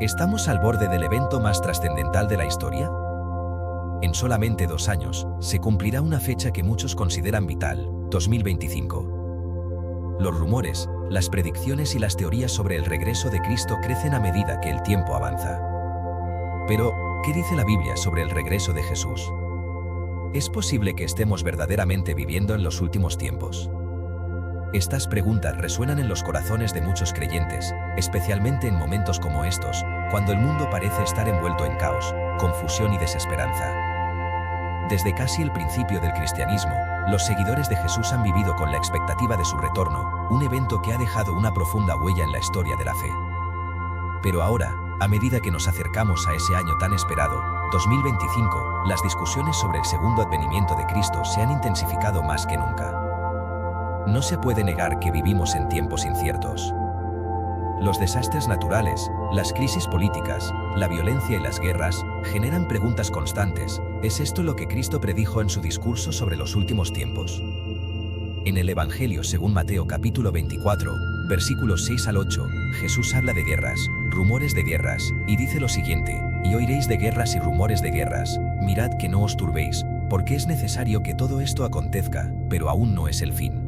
¿Estamos al borde del evento más trascendental de la historia? En solamente 2 años, se cumplirá una fecha que muchos consideran vital, 2025. Los rumores, las predicciones y las teorías sobre el regreso de Cristo crecen a medida que el tiempo avanza. Pero, ¿qué dice la Biblia sobre el regreso de Jesús? ¿Es posible que estemos verdaderamente viviendo en los últimos tiempos? Estas preguntas resuenan en los corazones de muchos creyentes, especialmente en momentos como estos, cuando el mundo parece estar envuelto en caos, confusión y desesperanza. Desde casi el principio del cristianismo, los seguidores de Jesús han vivido con la expectativa de su retorno, un evento que ha dejado una profunda huella en la historia de la fe. Pero ahora, a medida que nos acercamos a ese año tan esperado, 2025, las discusiones sobre el segundo advenimiento de Cristo se han intensificado más que nunca. No se puede negar que vivimos en tiempos inciertos. Los desastres naturales, las crisis políticas, la violencia y las guerras generan preguntas constantes. ¿Es esto lo que Cristo predijo en su discurso sobre los últimos tiempos? En el Evangelio según Mateo capítulo 24, versículos 6 al 8, Jesús habla de guerras, rumores de guerras, y dice lo siguiente: y oiréis de guerras y rumores de guerras, mirad que no os turbéis, porque es necesario que todo esto acontezca, pero aún no es el fin.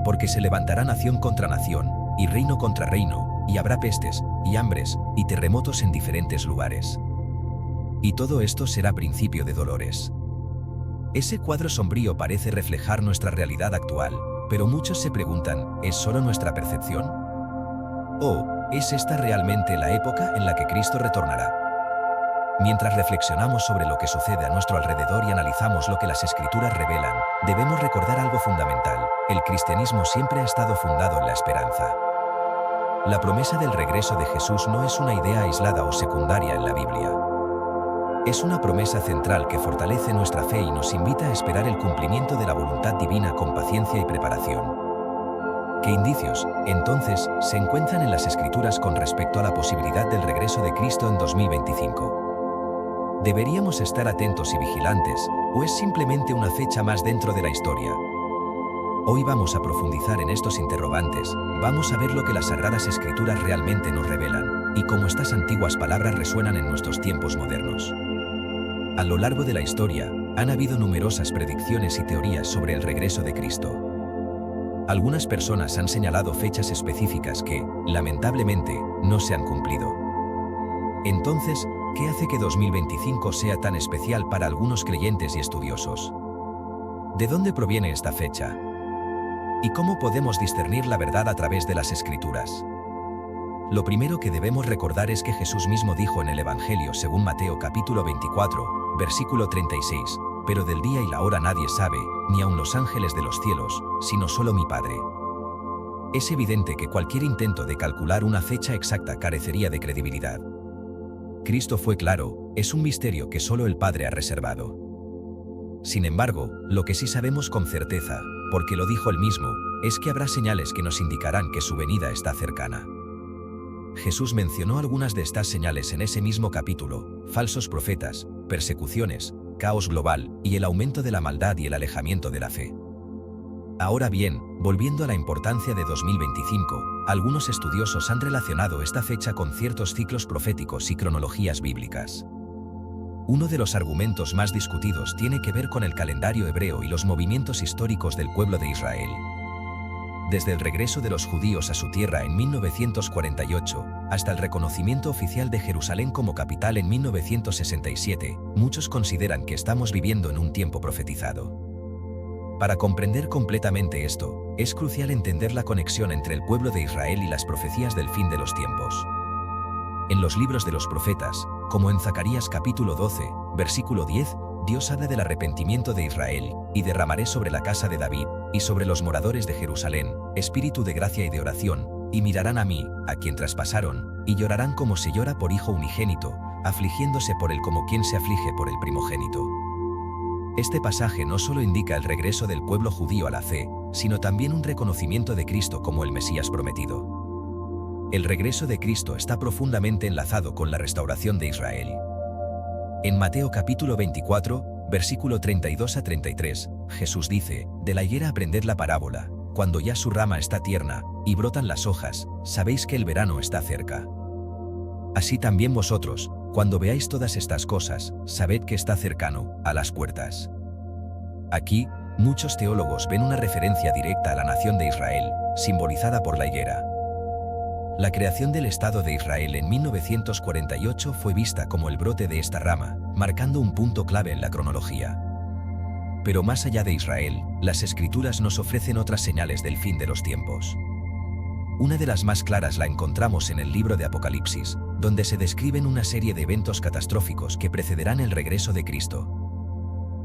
Porque se levantará nación contra nación, y reino contra reino, y habrá pestes, y hambres, y terremotos en diferentes lugares. Y todo esto será principio de dolores. Ese cuadro sombrío parece reflejar nuestra realidad actual, pero muchos se preguntan, ¿es solo nuestra percepción? ¿O es esta realmente la época en la que Cristo retornará? Mientras reflexionamos sobre lo que sucede a nuestro alrededor y analizamos lo que las Escrituras revelan, debemos recordar algo fundamental: el cristianismo siempre ha estado fundado en la esperanza. La promesa del regreso de Jesús no es una idea aislada o secundaria en la Biblia. Es una promesa central que fortalece nuestra fe y nos invita a esperar el cumplimiento de la voluntad divina con paciencia y preparación. ¿Qué indicios, entonces, se encuentran en las Escrituras con respecto a la posibilidad del regreso de Cristo en 2025? ¿Deberíamos estar atentos y vigilantes, o es simplemente una fecha más dentro de la historia? Hoy vamos a profundizar en estos interrogantes, vamos a ver lo que las Sagradas Escrituras realmente nos revelan, y cómo estas antiguas palabras resuenan en nuestros tiempos modernos. A lo largo de la historia, han habido numerosas predicciones y teorías sobre el regreso de Cristo. Algunas personas han señalado fechas específicas que, lamentablemente, no se han cumplido. Entonces, ¿qué hace que 2025 sea tan especial para algunos creyentes y estudiosos? ¿De dónde proviene esta fecha? ¿Y cómo podemos discernir la verdad a través de las Escrituras? Lo primero que debemos recordar es que Jesús mismo dijo en el Evangelio según Mateo capítulo 24, versículo 36, pero del día y la hora nadie sabe, ni aun los ángeles de los cielos, sino solo mi Padre. Es evidente que cualquier intento de calcular una fecha exacta carecería de credibilidad. Cristo fue claro, es un misterio que solo el Padre ha reservado. Sin embargo, lo que sí sabemos con certeza, porque lo dijo él mismo, es que habrá señales que nos indicarán que su venida está cercana. Jesús mencionó algunas de estas señales en ese mismo capítulo: falsos profetas, persecuciones, caos global y el aumento de la maldad y el alejamiento de la fe. Ahora bien, volviendo a la importancia de 2025, algunos estudiosos han relacionado esta fecha con ciertos ciclos proféticos y cronologías bíblicas. Uno de los argumentos más discutidos tiene que ver con el calendario hebreo y los movimientos históricos del pueblo de Israel. Desde el regreso de los judíos a su tierra en 1948, hasta el reconocimiento oficial de Jerusalén como capital en 1967, muchos consideran que estamos viviendo en un tiempo profetizado. Para comprender completamente esto, es crucial entender la conexión entre el pueblo de Israel y las profecías del fin de los tiempos. En los libros de los profetas, como en Zacarías capítulo 12, versículo 10, Dios habla del arrepentimiento de Israel, y derramaré sobre la casa de David, y sobre los moradores de Jerusalén, espíritu de gracia y de oración, y mirarán a mí, a quien traspasaron, y llorarán como se llora por hijo unigénito, afligiéndose por él como quien se aflige por el primogénito. Este pasaje no solo indica el regreso del pueblo judío a la fe, sino también un reconocimiento de Cristo como el Mesías prometido. El regreso de Cristo está profundamente enlazado con la restauración de Israel. En Mateo capítulo 24, versículo 32 a 33, Jesús dice: de la higuera aprended la parábola, cuando ya su rama está tierna, y brotan las hojas, sabéis que el verano está cerca. Así también vosotros, cuando veáis todas estas cosas, sabed que está cercano, a las puertas. Aquí, muchos teólogos ven una referencia directa a la nación de Israel, simbolizada por la higuera. La creación del Estado de Israel en 1948 fue vista como el brote de esta rama, marcando un punto clave en la cronología. Pero más allá de Israel, las Escrituras nos ofrecen otras señales del fin de los tiempos. Una de las más claras la encontramos en el libro de Apocalipsis, donde se describen una serie de eventos catastróficos que precederán el regreso de Cristo.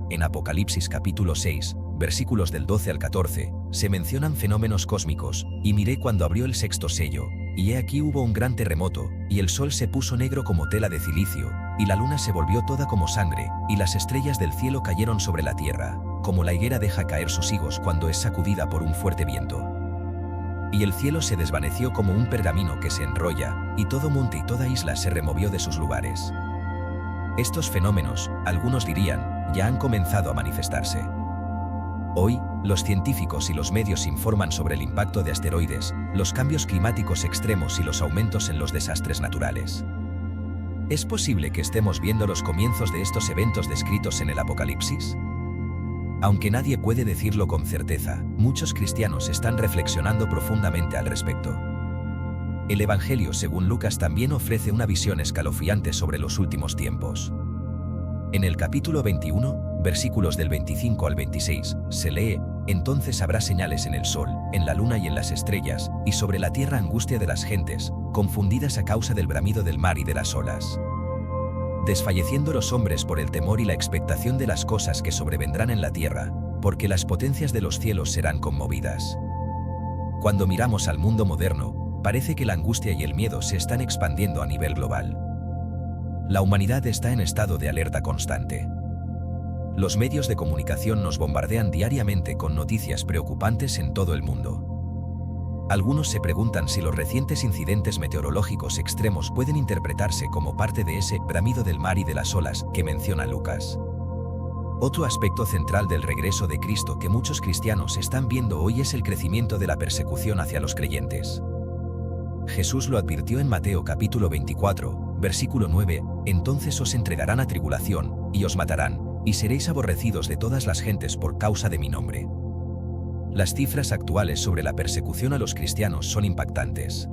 En Apocalipsis capítulo 6, versículos del 12 al 14, se mencionan fenómenos cósmicos, y miré cuando abrió el sexto sello, y he aquí hubo un gran terremoto, y el sol se puso negro como tela de cilicio, y la luna se volvió toda como sangre, y las estrellas del cielo cayeron sobre la tierra, como la higuera deja caer sus higos cuando es sacudida por un fuerte viento. Y el cielo se desvaneció como un pergamino que se enrolla, y todo monte y toda isla se removió de sus lugares. Estos fenómenos, algunos dirían, ya han comenzado a manifestarse. Hoy, los científicos y los medios informan sobre el impacto de asteroides, los cambios climáticos extremos y los aumentos en los desastres naturales. ¿Es posible que estemos viendo los comienzos de estos eventos descritos en el Apocalipsis? Aunque nadie puede decirlo con certeza, muchos cristianos están reflexionando profundamente al respecto. El Evangelio según Lucas también ofrece una visión escalofriante sobre los últimos tiempos. En el capítulo 21, versículos del 25 al 26, se lee: «Entonces habrá señales en el sol, en la luna y en las estrellas, y sobre la tierra angustia de las gentes, confundidas a causa del bramido del mar y de las olas. Desfalleciendo los hombres por el temor y la expectación de las cosas que sobrevendrán en la tierra, porque las potencias de los cielos serán conmovidas». Cuando miramos al mundo moderno, parece que la angustia y el miedo se están expandiendo a nivel global. La humanidad está en estado de alerta constante. Los medios de comunicación nos bombardean diariamente con noticias preocupantes en todo el mundo. Algunos se preguntan si los recientes incidentes meteorológicos extremos pueden interpretarse como parte de ese bramido del mar y de las olas que menciona Lucas. Otro aspecto central del regreso de Cristo que muchos cristianos están viendo hoy es el crecimiento de la persecución hacia los creyentes. Jesús lo advirtió en Mateo capítulo 24, versículo 9, «Entonces os entregarán a tribulación, y os matarán, y seréis aborrecidos de todas las gentes por causa de mi nombre». Las cifras actuales sobre la persecución a los cristianos son impactantes.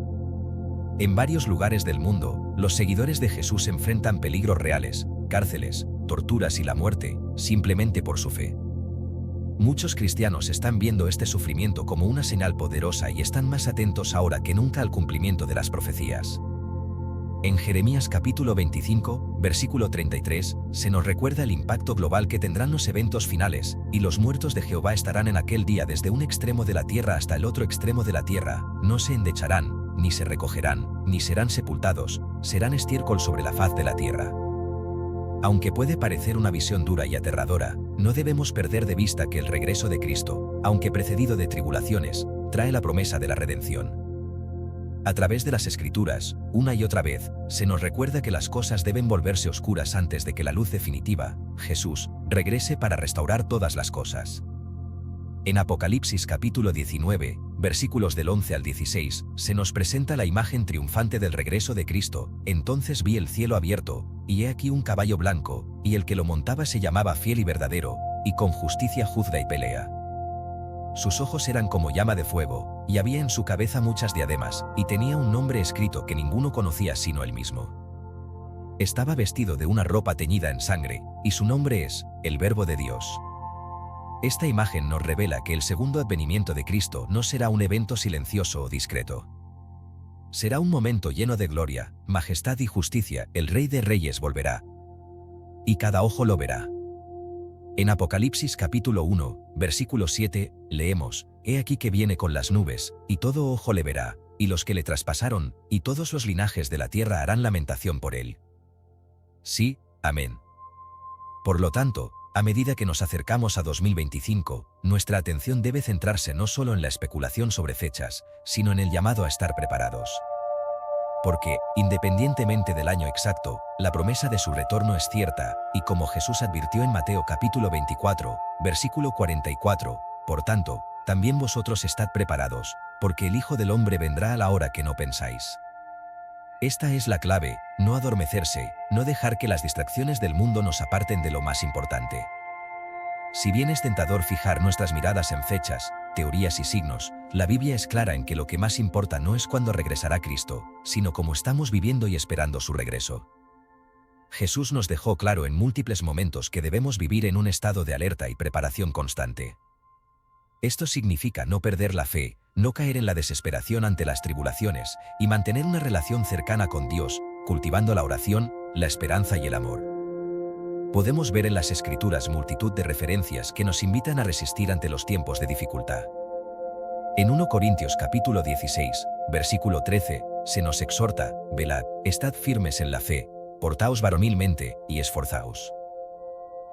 En varios lugares del mundo, los seguidores de Jesús enfrentan peligros reales, cárceles, torturas y la muerte, simplemente por su fe. Muchos cristianos están viendo este sufrimiento como una señal poderosa y están más atentos ahora que nunca al cumplimiento de las profecías. En Jeremías capítulo 25, versículo 33, se nos recuerda el impacto global que tendrán los eventos finales, y los muertos de Jehová estarán en aquel día desde un extremo de la tierra hasta el otro extremo de la tierra, no se endecharán, ni se recogerán, ni serán sepultados, serán estiércol sobre la faz de la tierra. Aunque puede parecer una visión dura y aterradora, no debemos perder de vista que el regreso de Cristo, aunque precedido de tribulaciones, trae la promesa de la redención. A través de las Escrituras, una y otra vez, se nos recuerda que las cosas deben volverse oscuras antes de que la luz definitiva, Jesús, regrese para restaurar todas las cosas. En Apocalipsis capítulo 19, versículos del 11 al 16, se nos presenta la imagen triunfante del regreso de Cristo. «Entonces vi el cielo abierto, y he aquí un caballo blanco, y el que lo montaba se llamaba Fiel y Verdadero, y con justicia juzga y pelea. Sus ojos eran como llama de fuego, y había en su cabeza muchas diademas, y tenía un nombre escrito que ninguno conocía sino él mismo. Estaba vestido de una ropa teñida en sangre, y su nombre es, el Verbo de Dios». Esta imagen nos revela que el segundo advenimiento de Cristo no será un evento silencioso o discreto. Será un momento lleno de gloria, majestad y justicia. El Rey de Reyes volverá, y cada ojo lo verá. En Apocalipsis capítulo 1, versículo 7, leemos: «He aquí que viene con las nubes, y todo ojo le verá, y los que le traspasaron, y todos los linajes de la tierra harán lamentación por él». Sí, amén. Por lo tanto, a medida que nos acercamos a 2025, nuestra atención debe centrarse no solo en la especulación sobre fechas, sino en el llamado a estar preparados. Porque, independientemente del año exacto, la promesa de su retorno es cierta, y como Jesús advirtió en Mateo capítulo 24, versículo 44, «Por tanto, también vosotros estad preparados, porque el Hijo del Hombre vendrá a la hora que no pensáis». Esta es la clave: no adormecerse, no dejar que las distracciones del mundo nos aparten de lo más importante. Si bien es tentador fijar nuestras miradas en fechas, teorías y signos, la Biblia es clara en que lo que más importa no es cuándo regresará Cristo, sino cómo estamos viviendo y esperando su regreso. Jesús nos dejó claro en múltiples momentos que debemos vivir en un estado de alerta y preparación constante. Esto significa no perder la fe, no caer en la desesperación ante las tribulaciones y mantener una relación cercana con Dios, cultivando la oración, la esperanza y el amor. Podemos ver en las Escrituras multitud de referencias que nos invitan a resistir ante los tiempos de dificultad. En 1 Corintios capítulo 16, versículo 13, se nos exhorta: velad, estad firmes en la fe, portaos varonilmente y esforzaos.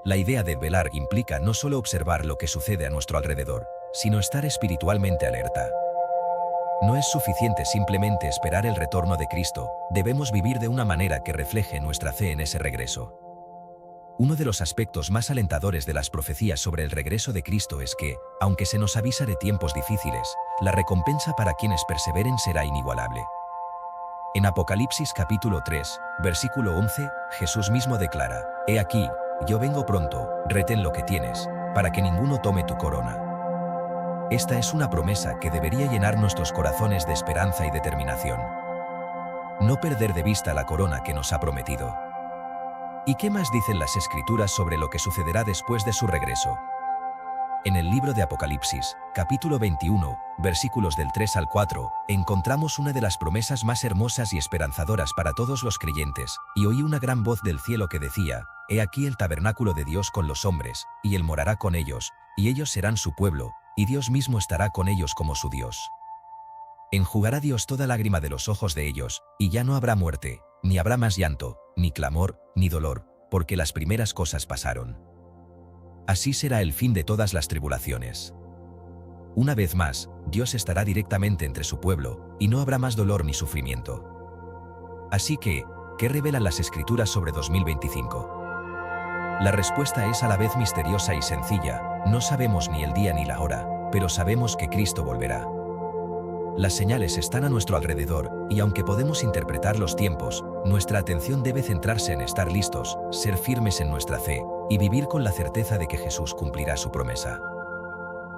La idea de velar implica no solo observar lo que sucede a nuestro alrededor, sino estar espiritualmente alerta. No es suficiente simplemente esperar el retorno de Cristo, debemos vivir de una manera que refleje nuestra fe en ese regreso. Uno de los aspectos más alentadores de las profecías sobre el regreso de Cristo es que, aunque se nos avisa de tiempos difíciles, la recompensa para quienes perseveren será inigualable. En Apocalipsis capítulo 3, versículo 11, Jesús mismo declara: «He aquí, yo vengo pronto, retén lo que tienes, para que ninguno tome tu corona». Esta es una promesa que debería llenar nuestros corazones de esperanza y determinación. No perder de vista la corona que nos ha prometido. ¿Y qué más dicen las Escrituras sobre lo que sucederá después de su regreso? En el libro de Apocalipsis, capítulo 21, versículos del 3 al 4, encontramos una de las promesas más hermosas y esperanzadoras para todos los creyentes, y oí una gran voz del cielo que decía: «He aquí el tabernáculo de Dios con los hombres, y Él morará con ellos, y ellos serán su pueblo, y Dios mismo estará con ellos como su Dios. Enjugará Dios toda lágrima de los ojos de ellos, y ya no habrá muerte, ni habrá más llanto, ni clamor, ni dolor, porque las primeras cosas pasaron». Así será el fin de todas las tribulaciones. Una vez más, Dios estará directamente entre su pueblo, y no habrá más dolor ni sufrimiento. Así que, ¿qué revelan las Escrituras sobre 2025? La respuesta es a la vez misteriosa y sencilla: no sabemos ni el día ni la hora, pero sabemos que Cristo volverá. Las señales están a nuestro alrededor, y aunque podemos interpretar los tiempos, nuestra atención debe centrarse en estar listos, ser firmes en nuestra fe, y vivir con la certeza de que Jesús cumplirá su promesa.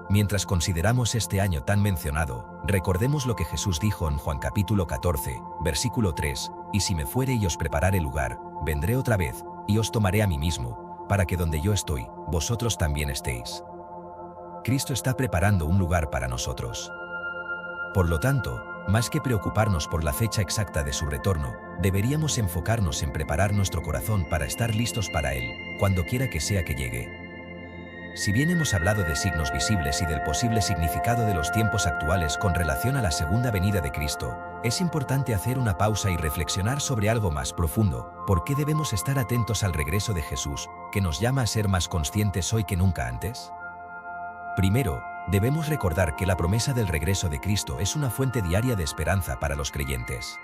Mientras consideramos este año tan mencionado, recordemos lo que Jesús dijo en Juan capítulo 14, versículo 3, «Y si me fuere y os preparare lugar, vendré otra vez, y os tomaré a mí mismo, para que donde yo estoy, vosotros también estéis». Cristo está preparando un lugar para nosotros. Por lo tanto, más que preocuparnos por la fecha exacta de su retorno, deberíamos enfocarnos en preparar nuestro corazón para estar listos para Él, cuando quiera que sea que llegue. Si bien hemos hablado de signos visibles y del posible significado de los tiempos actuales con relación a la segunda venida de Cristo, es importante hacer una pausa y reflexionar sobre algo más profundo: ¿por qué debemos estar atentos al regreso de Jesús, que nos llama a ser más conscientes hoy que nunca antes? Primero, debemos recordar que la promesa del regreso de Cristo es una fuente diaria de esperanza para los creyentes.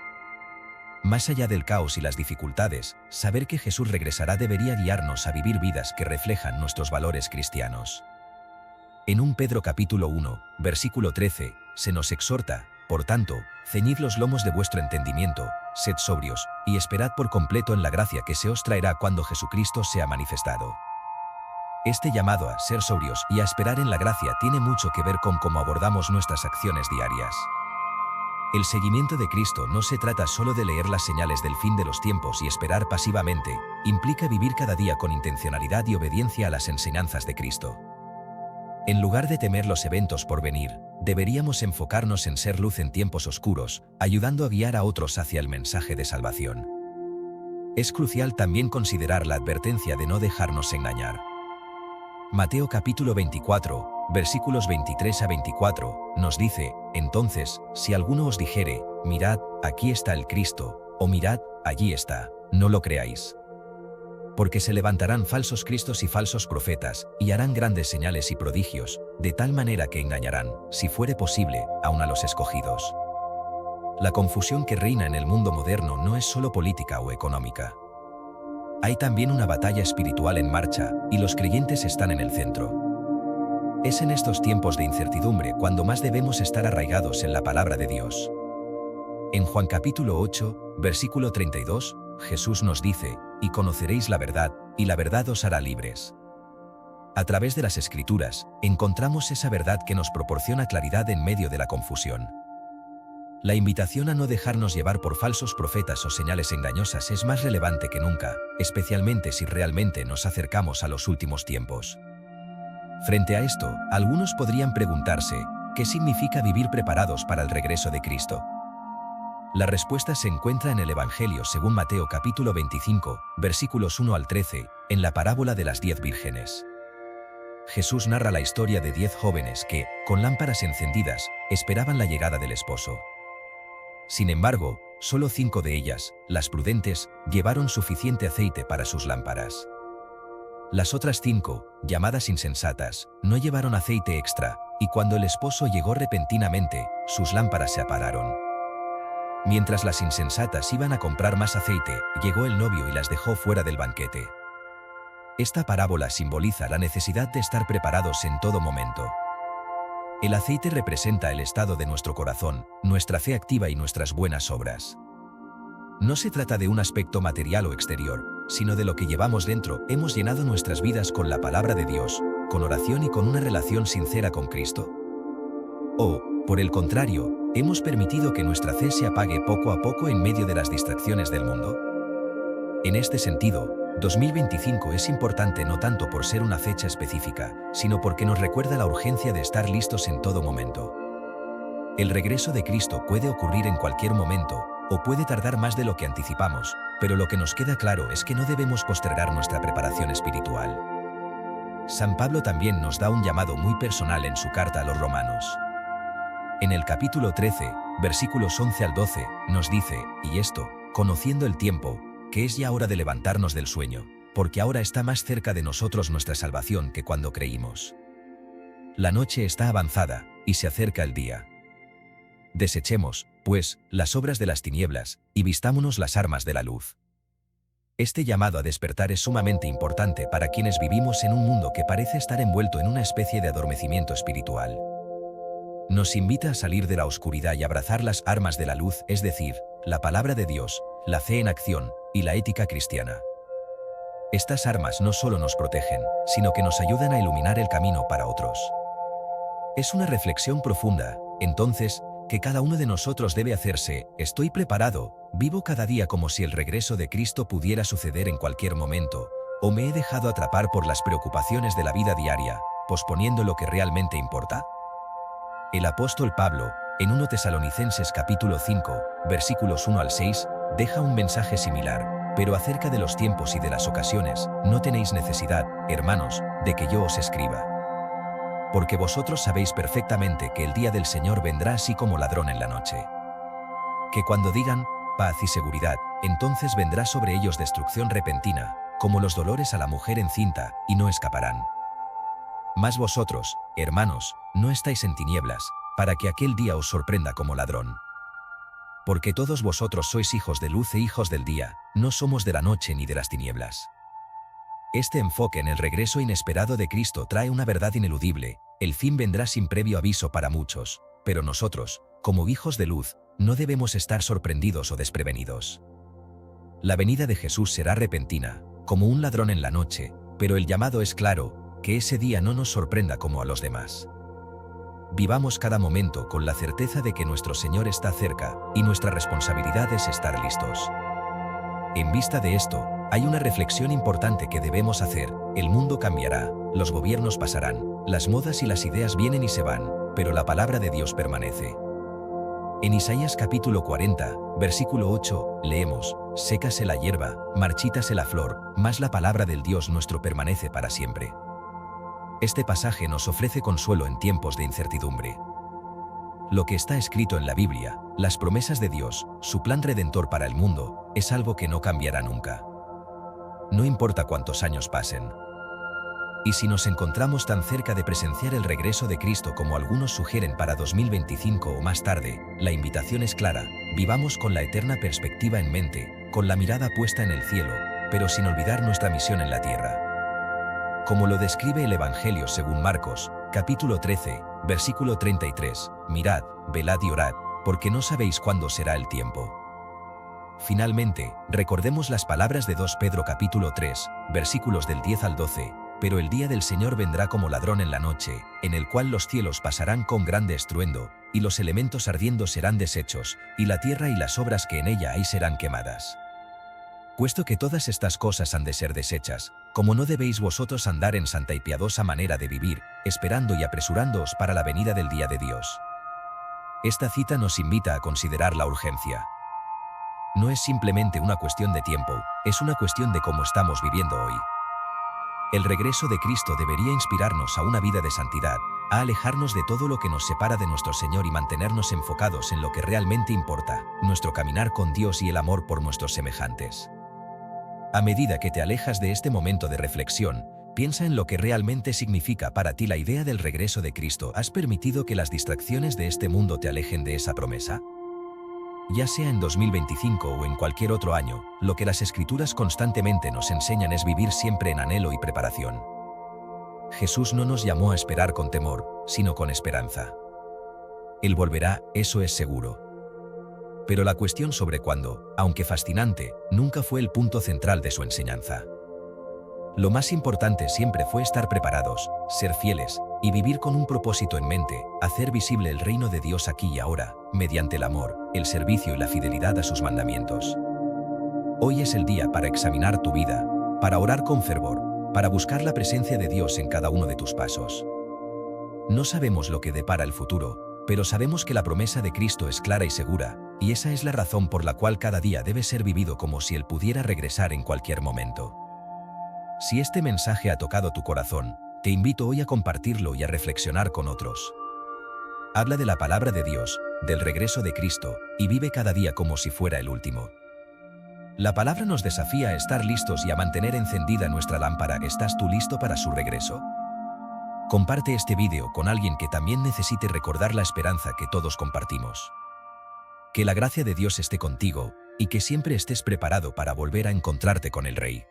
Más allá del caos y las dificultades, saber que Jesús regresará debería guiarnos a vivir vidas que reflejan nuestros valores cristianos. En 1 Pedro capítulo 1, versículo 13, se nos exhorta: «Por tanto, ceñid los lomos de vuestro entendimiento, sed sobrios, y esperad por completo en la gracia que se os traerá cuando Jesucristo sea manifestado». Este llamado a ser sobrios y a esperar en la gracia tiene mucho que ver con cómo abordamos nuestras acciones diarias. El seguimiento de Cristo no se trata solo de leer las señales del fin de los tiempos y esperar pasivamente, implica vivir cada día con intencionalidad y obediencia a las enseñanzas de Cristo. En lugar de temer los eventos por venir, deberíamos enfocarnos en ser luz en tiempos oscuros, ayudando a guiar a otros hacia el mensaje de salvación. Es crucial también considerar la advertencia de no dejarnos engañar. Mateo capítulo 24, versículos 23 a 24, nos dice: «Entonces, si alguno os dijere: mirad, aquí está el Cristo, o mirad, allí está, no lo creáis. Porque se levantarán falsos cristos y falsos profetas, y harán grandes señales y prodigios, de tal manera que engañarán, si fuere posible, aun a los escogidos». La confusión que reina en el mundo moderno no es solo política o económica. Hay también una batalla espiritual en marcha, y los creyentes están en el centro. Es en estos tiempos de incertidumbre cuando más debemos estar arraigados en la palabra de Dios. En Juan capítulo 8, versículo 32, Jesús nos dice, y conoceréis la verdad, y la verdad os hará libres. A través de las Escrituras, encontramos esa verdad que nos proporciona claridad en medio de la confusión. La invitación a no dejarnos llevar por falsos profetas o señales engañosas es más relevante que nunca, especialmente si realmente nos acercamos a los últimos tiempos. Frente a esto, algunos podrían preguntarse, ¿qué significa vivir preparados para el regreso de Cristo? La respuesta se encuentra en el Evangelio según Mateo capítulo 25, versículos 1 al 13, en la parábola de las 10 vírgenes. Jesús narra la historia de 10 jóvenes que, con lámparas encendidas, esperaban la llegada del esposo. Sin embargo, solo 5 de ellas, las prudentes, llevaron suficiente aceite para sus lámparas. Las otras 5, llamadas insensatas, no llevaron aceite extra, y cuando el esposo llegó repentinamente, sus lámparas se apagaron. Mientras las insensatas iban a comprar más aceite, llegó el novio y las dejó fuera del banquete. Esta parábola simboliza la necesidad de estar preparados en todo momento. El aceite representa el estado de nuestro corazón, nuestra fe activa y nuestras buenas obras. No se trata de un aspecto material o exterior, sino de lo que llevamos dentro. Hemos llenado nuestras vidas con la palabra de Dios, con oración y con una relación sincera con Cristo. O, por el contrario, ¿hemos permitido que nuestra fe se apague poco a poco en medio de las distracciones del mundo? En este sentido, 2025 es importante no tanto por ser una fecha específica, sino porque nos recuerda la urgencia de estar listos en todo momento. El regreso de Cristo puede ocurrir en cualquier momento, o puede tardar más de lo que anticipamos, pero lo que nos queda claro es que no debemos postergar nuestra preparación espiritual. San Pablo también nos da un llamado muy personal en su carta a los romanos. En el capítulo 13, versículos 11 al 12, nos dice, y esto, conociendo el tiempo, que es ya hora de levantarnos del sueño, porque ahora está más cerca de nosotros nuestra salvación que cuando creímos. La noche está avanzada, y se acerca el día. Desechemos, pues, las obras de las tinieblas, y vistámonos las armas de la luz. Este llamado a despertar es sumamente importante para quienes vivimos en un mundo que parece estar envuelto en una especie de adormecimiento espiritual. Nos invita a salir de la oscuridad y abrazar las armas de la luz, es decir, la palabra de Dios, la fe en acción, y la ética cristiana. Estas armas no solo nos protegen, sino que nos ayudan a iluminar el camino para otros. Es una reflexión profunda, entonces, que cada uno de nosotros debe hacerse. ¿Estoy preparado? ¿Vivo cada día como si el regreso de Cristo pudiera suceder en cualquier momento? ¿O me he dejado atrapar por las preocupaciones de la vida diaria, posponiendo lo que realmente importa? El apóstol Pablo, en 1 Tesalonicenses capítulo 5, versículos 1 al 6, deja un mensaje similar, pero acerca de los tiempos y de las ocasiones, no tenéis necesidad, hermanos, de que yo os escriba. Porque vosotros sabéis perfectamente que el día del Señor vendrá así como ladrón en la noche. Que cuando digan, paz y seguridad, entonces vendrá sobre ellos destrucción repentina, como los dolores a la mujer encinta, y no escaparán. Mas vosotros, hermanos, no estáis en tinieblas, para que aquel día os sorprenda como ladrón. Porque todos vosotros sois hijos de luz e hijos del día, no somos de la noche ni de las tinieblas. Este enfoque en el regreso inesperado de Cristo trae una verdad ineludible: el fin vendrá sin previo aviso para muchos, pero nosotros, como hijos de luz, no debemos estar sorprendidos o desprevenidos. La venida de Jesús será repentina, como un ladrón en la noche, pero el llamado es claro: que ese día no nos sorprenda como a los demás. Vivamos cada momento con la certeza de que nuestro Señor está cerca, y nuestra responsabilidad es estar listos. En vista de esto, hay una reflexión importante que debemos hacer: el mundo cambiará, los gobiernos pasarán, las modas y las ideas vienen y se van, pero la palabra de Dios permanece. En Isaías capítulo 40, versículo 8, leemos: sécase la hierba, marchítase la flor, mas la palabra del Dios nuestro permanece para siempre. Este pasaje nos ofrece consuelo en tiempos de incertidumbre. Lo que está escrito en la Biblia, las promesas de Dios, su plan redentor para el mundo, es algo que no cambiará nunca. No importa cuántos años pasen. Y si nos encontramos tan cerca de presenciar el regreso de Cristo como algunos sugieren para 2025 o más tarde, la invitación es clara: vivamos con la eterna perspectiva en mente, con la mirada puesta en el cielo, pero sin olvidar nuestra misión en la tierra. Como lo describe el Evangelio según Marcos, capítulo 13, versículo 33, mirad, velad y orad, porque no sabéis cuándo será el tiempo. Finalmente, recordemos las palabras de 2 Pedro capítulo 3, versículos del 10 al 12, pero el día del Señor vendrá como ladrón en la noche, en el cual los cielos pasarán con grande estruendo, y los elementos ardiendo serán deshechos, y la tierra y las obras que en ella hay serán quemadas. Puesto que todas estas cosas han de ser deshechas, como no debéis vosotros andar en santa y piadosa manera de vivir, esperando y apresurándoos para la venida del día de Dios. Esta cita nos invita a considerar la urgencia. No es simplemente una cuestión de tiempo, es una cuestión de cómo estamos viviendo hoy. El regreso de Cristo debería inspirarnos a una vida de santidad, a alejarnos de todo lo que nos separa de nuestro Señor y mantenernos enfocados en lo que realmente importa, nuestro caminar con Dios y el amor por nuestros semejantes. A medida que te alejas de este momento de reflexión, piensa en lo que realmente significa para ti la idea del regreso de Cristo. ¿Has permitido que las distracciones de este mundo te alejen de esa promesa? Ya sea en 2025 o en cualquier otro año, lo que las Escrituras constantemente nos enseñan es vivir siempre en anhelo y preparación. Jesús no nos llamó a esperar con temor, sino con esperanza. Él volverá, eso es seguro. Pero la cuestión sobre cuándo, aunque fascinante, nunca fue el punto central de su enseñanza. Lo más importante siempre fue estar preparados, ser fieles, y vivir con un propósito en mente, hacer visible el reino de Dios aquí y ahora, mediante el amor, el servicio y la fidelidad a sus mandamientos. Hoy es el día para examinar tu vida, para orar con fervor, para buscar la presencia de Dios en cada uno de tus pasos. No sabemos lo que depara el futuro, pero sabemos que la promesa de Cristo es clara y segura, y esa es la razón por la cual cada día debe ser vivido como si Él pudiera regresar en cualquier momento. Si este mensaje ha tocado tu corazón, te invito hoy a compartirlo y a reflexionar con otros. Habla de la palabra de Dios, del regreso de Cristo, y vive cada día como si fuera el último. La palabra nos desafía a estar listos y a mantener encendida nuestra lámpara. ¿Estás tú listo para su regreso? Comparte este vídeo con alguien que también necesite recordar la esperanza que todos compartimos. Que la gracia de Dios esté contigo, y que siempre estés preparado para volver a encontrarte con el Rey.